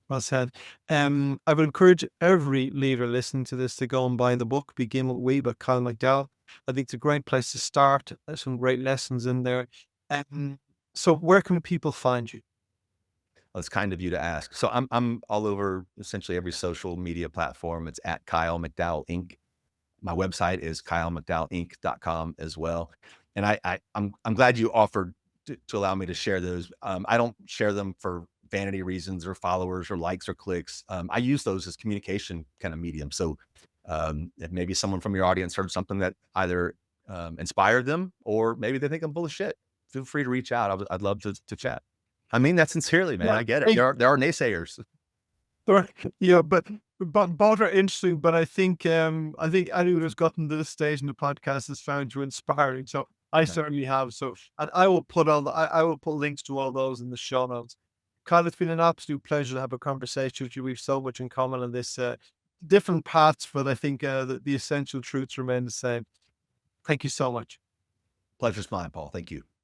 Well said. I would encourage every leader listening to this to go and buy the book, Begin With We by Kyle McDowell. I think it's a great place to start. There's some great lessons in there. So where can people find you? Well, it's kind of you to ask. So I'm all over essentially every social media platform. It's at Kyle McDowell Inc. My website is kylemcdowellinc.com as well. And I'm glad you offered to allow me to share those. I don't share them for vanity reasons or followers or likes or clicks. I use those as communication kind of medium. So if maybe someone from your audience heard something that either inspired them or maybe they think I'm full of shit, feel free to reach out. I'd love to chat. I mean that sincerely, man. Yeah, I get it. There are naysayers. right. Yeah, but both are interesting. But I think anyone who's gotten to this stage in the podcast has found you inspiring. So I certainly have. So, and I will put I will put links to all those in the show notes. Kyle, it's been an absolute pleasure to have a conversation with you. We've so much in common on this, different paths, but I think the essential truths remain the same. Thank you so much. Pleasure's mine, Paul. Thank you.